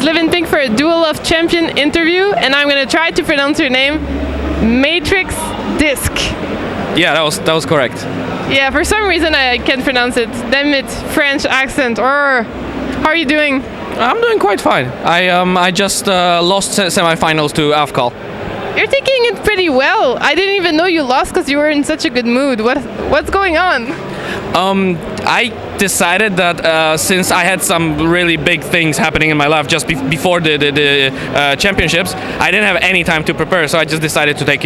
Livinpink for a Duel of Champions interview, and I'm going to try to pronounce your name, Matrix Disc. Yeah, that was correct. Yeah, for some reason I can't pronounce it. Damn it, French accent. Or how are you doing? I'm doing quite fine. I just lost semifinals to Afcal. You're taking it pretty well. I didn't even know you lost because you were in such a good mood. What's going on? I decided that since I had some really big things happening in my life just before the championships, I didn't have any time to prepare, so I just decided to take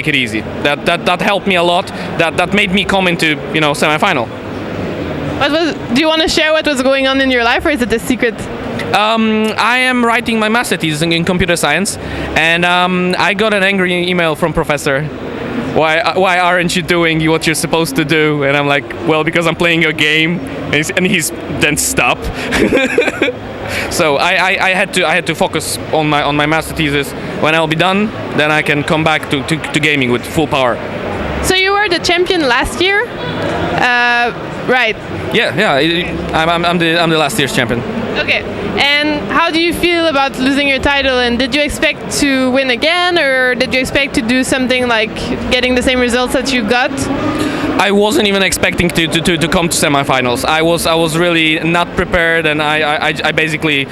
it easy. That helped me a lot. That made me come into semifinal. Do you want to share what was going on in your life, or is it a secret? I am writing my master thesis in computer science, and I got an angry email from professor. Why aren't you doing what you're supposed to do? And I'm like, well, because I'm playing a game. And he's then stop. So I had to focus on my master thesis. When I'll be done, then I can come back to gaming with full power. So you were the champion last year, right? Yeah. I'm the last year's champion. Okay. And how do you feel about losing your title? And did you expect to win again, or did you expect to do something like getting the same results that you got? I wasn't even expecting to come to semifinals. I was really not prepared, and I basically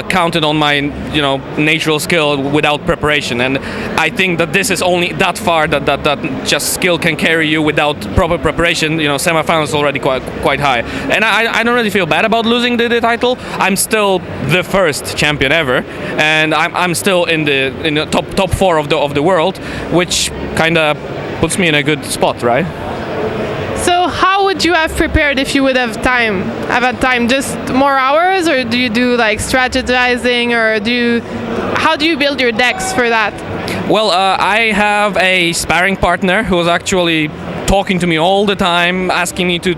counted on my natural skill without preparation. And I think that this is only that far that just skill can carry you without proper preparation. Semifinals is already quite high, and I don't really feel bad about losing the title. I'm still the first champion ever, and I'm still in the top 4 of the world, which kind of puts me in a good spot, right? So how would you have prepared if you would have had time? Just more hours, or do you do like strategizing, or how do you build your decks for that? Well, I have a sparring partner who was actually talking to me all the time, asking me to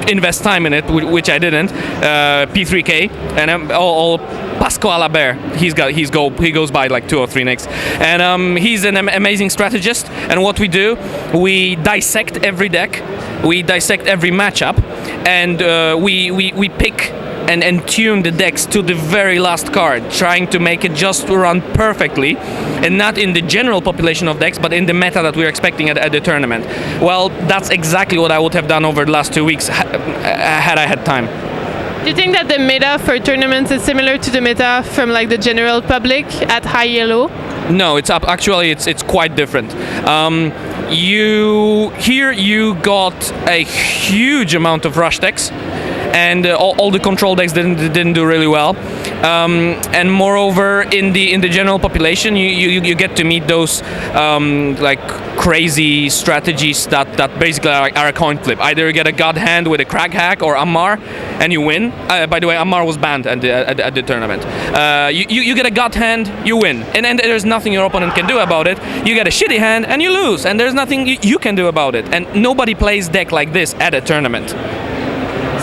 invest time in it, which I didn't. P3K, and all Pascal Albert. He goes by like 2 or 3 nicks, and he's an amazing strategist. And what we do, we dissect every deck, we dissect every matchup, and we pick and tune the decks to the very last card, trying to make it just run perfectly, and not in the general population of decks, but in the meta that we're expecting at the tournament. Well, that's exactly what I would have done over the last 2 weeks had I had time. Do you think that the meta for tournaments is similar to the meta from like the general public at high yellow? No, it's quite different. You got a huge amount of rush decks, and all the control decks didn't do really well. And moreover, in the general population, you get to meet those like crazy strategies that basically are a coin flip. Either you get a God Hand with a Crag Hack or Ammar, and you win. By the way, Ammar was banned at the tournament. You get a God Hand, you win, and there's nothing your opponent can do about it. You get a shitty hand, and you lose, and there's nothing you can do about it. And nobody plays deck like this at a tournament.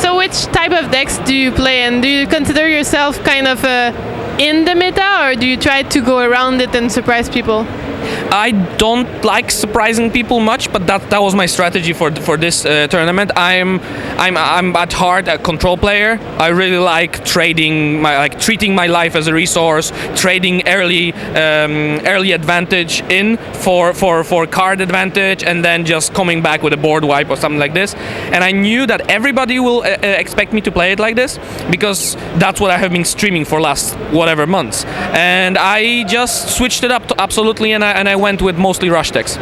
So which type of decks do you play, and do you consider yourself kind of in the meta, or do you try to go around it and surprise people? I don't like surprising people much, but that was my strategy for this tournament. I'm at heart a control player. I really like treating my life as a resource, trading early advantage in for card advantage, and then just coming back with a board wipe or something like this. And I knew that everybody will expect me to play it like this, because that's what I have been streaming for last whatever months. And I just switched it up to absolutely, and I went with mostly rush decks.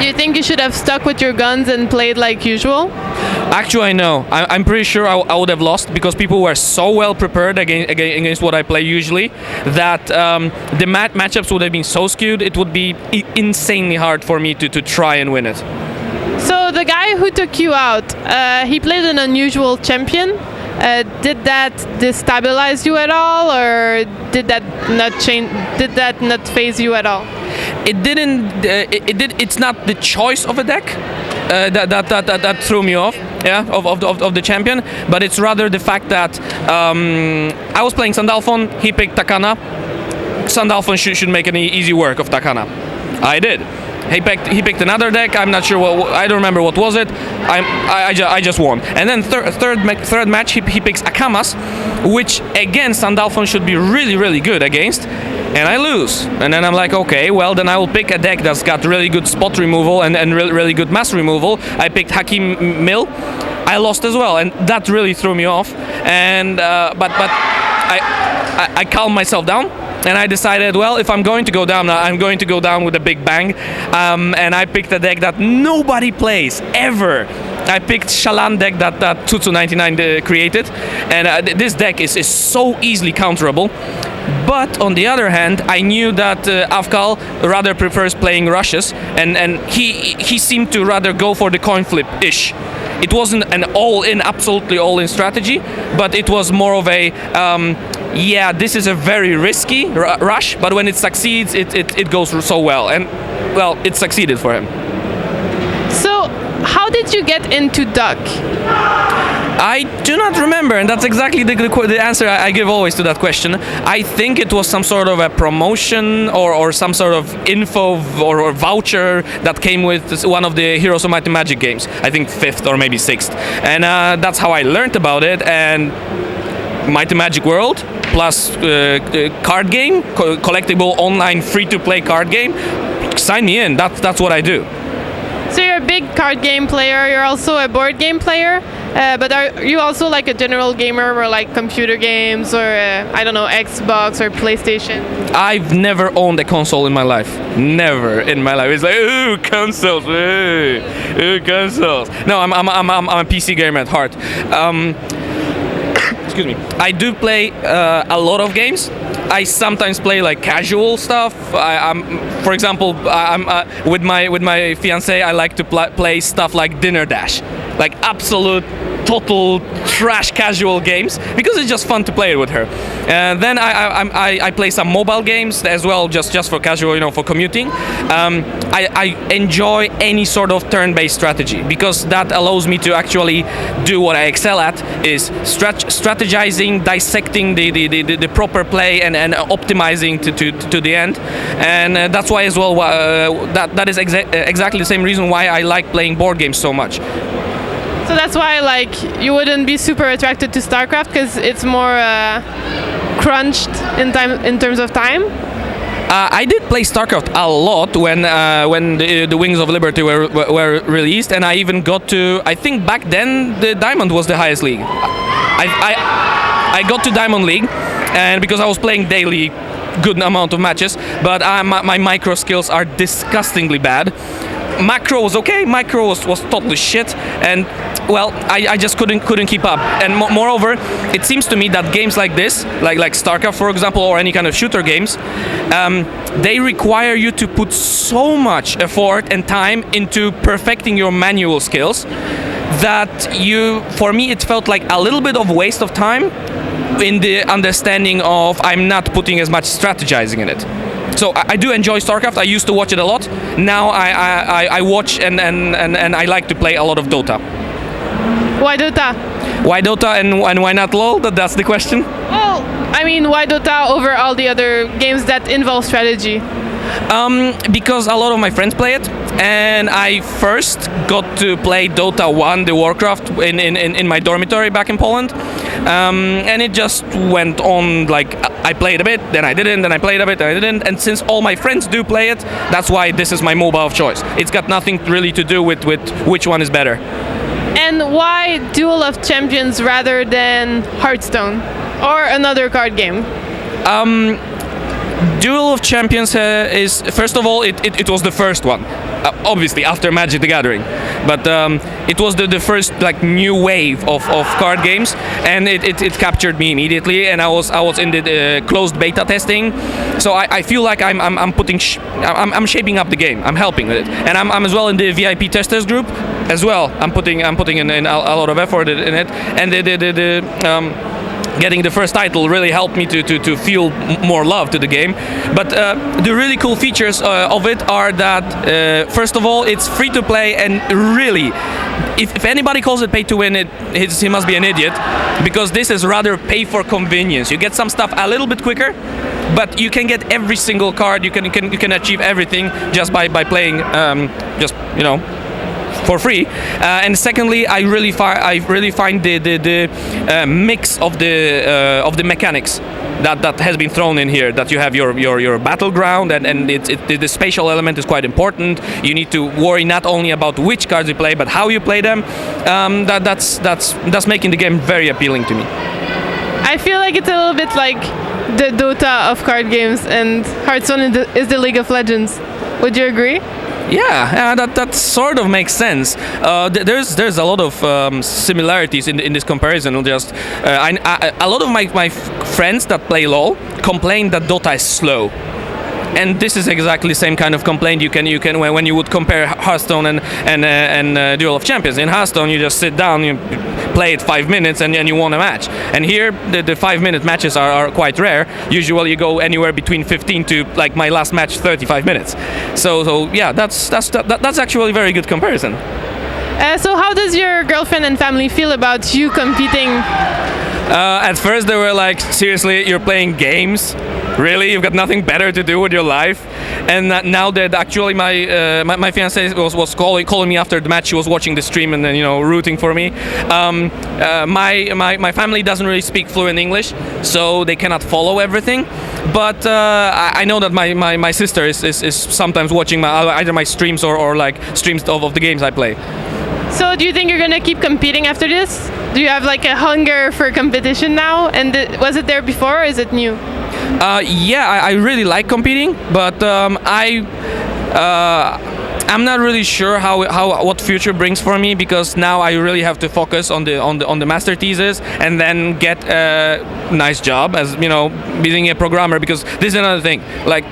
Do you think you should have stuck with your guns and played like usual? Actually, no. I'm pretty sure I would have lost, because people were so well prepared against what I play usually that the matchups would have been so skewed, it would be insanely hard for me to try and win it. So the guy who took you out, he played an unusual champion. Did that destabilize you at all, or did that not change? Did that not phase you at all? It didn't. It's not the choice of a deck that threw me off. Yeah, of the champion, but it's rather the fact that I was playing Sandalphon. He picked Takana. Sandalphon should make an easy work of Takana. I did. He picked another deck. I'm not sure I don't remember what was it. I just won. And then third match he picks Akamas, which again Sandalphon should be really good against. And I lose. And then I'm like, okay, well then I will pick a deck that's got really good spot removal and really good mass removal. I picked Hakim Mill. I lost as well, and that really threw me off. And but I calmed myself down, and I decided, well, if I'm going to go down, I'm going to go down with a big bang. And I picked a deck that nobody plays ever. I picked Shalan deck that Tutsu99 created, and this deck is so easily counterable. But on the other hand, I knew that Afkal rather prefers playing rushes, and he seemed to rather go for the coin flip-ish. It wasn't an absolutely all-in strategy, but it was more of a, yeah, this is a very risky rush, but when it succeeds, it goes so well. And, well, it succeeded for him. So, how did you get into Duck? I do not remember, and that's exactly the answer I give always to that question. I think it was some sort of a promotion or some sort of info or voucher that came with one of the Heroes of Might and Magic games. I think 5th or maybe 6th. And that's how I learned about it. And Might and Magic World plus card game, collectible online free-to-play card game, sign me in. That's what I do. So you're a big card game player, you're also a board game player, but are you also like a general gamer or like computer games or, I don't know, Xbox or PlayStation? I've never owned a console in my life. Never in my life. It's like, ooh, consoles, ooh, consoles. No, I'm a PC gamer at heart. Excuse me. I do play a lot of games. I sometimes play like casual stuff. For example, with my fiance, I like to play stuff like Dinner Dash, like absolute total trash casual games because it's just fun to play it with her. And then I play some mobile games as well, just for casual, for commuting. I enjoy any sort of turn-based strategy because that allows me to actually do what I excel at, is strategizing, dissecting the proper play and optimizing to the end. And that's why as well that is exactly the same reason why I like playing board games so much. So that's why, like, you wouldn't be super attracted to StarCraft because it's more crunched in terms of time. I did play StarCraft a lot when the Wings of Liberty were released, and I even got to. I think back then the Diamond was the highest league. I got to Diamond League, and because I was playing daily, good amount of matches, but my micro skills are disgustingly bad. Macro was okay, micro was totally shit, and well, I just couldn't keep up. And moreover, it seems to me that games like this, like StarCraft for example, or any kind of shooter games, they require you to put so much effort and time into perfecting your manual skills that for me it felt like a little bit of waste of time in the understanding of I'm not putting as much strategizing in it. So I do enjoy StarCraft. I used to watch it a lot. Now I watch and I like to play a lot of Dota. Why Dota? Why Dota and why not LoL? That's the question. Well, I mean, why Dota over all the other games that involve strategy? Because a lot of my friends play it, and I first got to play Dota 1, the Warcraft, in my dormitory back in Poland, and it just went on. Like I played a bit, then I didn't, then I played a bit, then I didn't, and since all my friends do play it, that's why this is my mobile of choice. It's got nothing really to do with which one is better. And why Duel of Champions rather than Hearthstone or another card game? Duel of Champions is, first of all, it was the first one, obviously after Magic the Gathering, but it was the first like new wave of card games, and it captured me immediately, and I was in the closed beta testing, so I feel like I'm shaping up the game, I'm helping with it, and I'm as well in the VIP testers group as well. I'm putting in a lot of effort in it, and getting the first title really helped me to feel more love to the game. But the really cool features of it are that, first of all, it's free to play, and really, if anybody calls it pay to win, he must be an idiot, because this is rather pay for convenience. You get some stuff a little bit quicker, but you can get every single card. You can achieve everything just by playing just for free. And secondly, I really find the mix of the mechanics that has been thrown in here. That you have your battleground, and the spatial element is quite important. You need to worry not only about which cards you play, but how you play them. That's making the game very appealing to me. I feel like it's a little bit like the Dota of card games, and Hearthstone is the League of Legends. Would you agree? Yeah, that sort of makes sense. There's a lot of similarities in this comparison. Just a lot of my friends that play LoL complain that Dota is slow. And this is exactly the same kind of complaint you can when you would compare Hearthstone and Duel of Champions. In Hearthstone, you just sit down, you play it 5 minutes, and you won a match. And here, the 5-minute matches are quite rare. Usually, you go anywhere between 15 to, like my last match, 35 minutes. So yeah, that's actually a very good comparison. So how does your girlfriend and family feel about you competing? At first, they were like, seriously, you're playing games? Really? You've got nothing better to do with your life? And now that actually my fiancée was calling me after the match, she was watching the stream and then rooting for me. My family doesn't really speak fluent English, so they cannot follow everything. But I know that my sister is sometimes watching either my streams or like streams of the games I play. So do you think you're gonna keep competing after this? Do you have like a hunger for competition now? And was it there before, or is it new? Yeah, I really like competing, but I'm not really sure what future brings for me, because now I really have to focus on the master thesis and then get a nice job as being a programmer, because this is another thing. Like,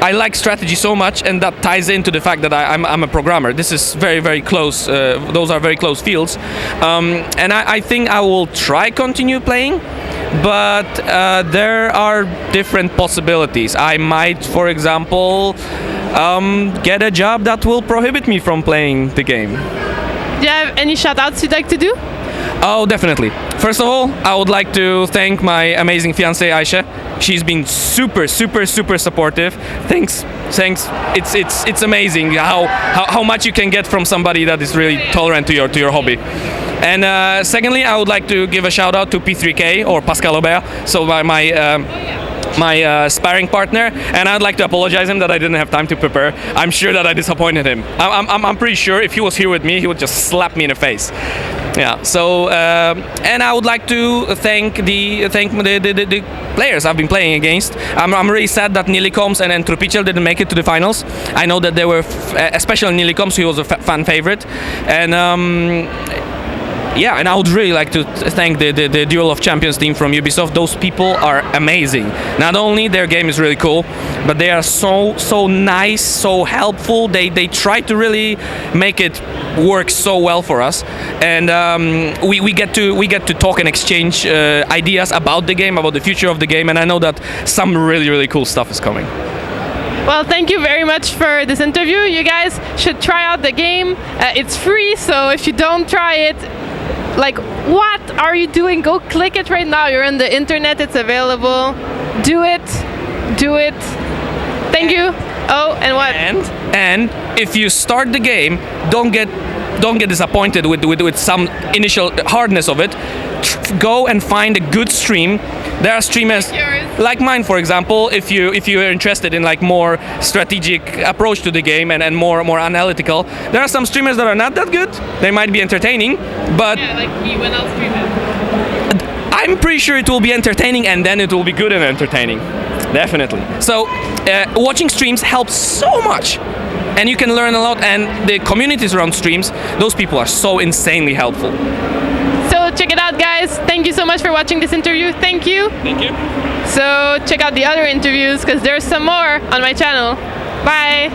I like strategy so much, and that ties into the fact that I'm a programmer. This is very, very close. Those are very close fields, and I think I will try continue playing, but there are different possibilities. I might, for example, get a job that will prohibit me from playing the game. Do you have any shout-outs you'd like to do? Oh, definitely. First of all, I would like to thank my amazing fiancée Aisha. She's been super supportive. Thanks. It's amazing how much you can get from somebody that is really tolerant to your hobby. And secondly, I would like to give a shout out to P3K, or Pascal Aubert, so my sparring partner, and I'd like to apologize him that I didn't have time to prepare. I'm sure that I disappointed him. I'm pretty sure if he was here with me, he would just slap me in the face. Yeah. So and I would like to thank the players I've been playing against. I'm really sad that Nilicoms and Trupichel didn't make it to the finals. I know that they were, especially Nilicoms, who was a fan favorite, and. Yeah, and I would really like to thank the Duel of Champions team from Ubisoft. Those people are amazing. Not only their game is really cool, but they are so nice, so helpful. They try to really make it work so well for us, and we get to talk and exchange ideas about the game, about the future of the game, and I know that some really cool stuff is coming. Well, thank you very much for this interview. You guys should try out the game. It's free, so if you don't try it, like, what are you doing? Go click it right now. You're on the internet, it's available. Do it. Thank you. Oh, and what? And if you start the game, don't get disappointed with some initial hardness of it. Go and find a good stream. There are streamers like mine, for example. If you are interested in like more strategic approach to the game and more analytical, there are some streamers that are not that good. They might be entertaining, but yeah, like me when I'll stream it. I'm pretty sure it will be entertaining, and then it will be good and entertaining. Definitely. So watching streams helps so much, and you can learn a lot. And the communities around streams, those people are so insanely helpful. So check it out, guys. Thank you so much for watching this interview. Thank you. Thank you. So check out the other interviews, because there's some more on my channel. Bye.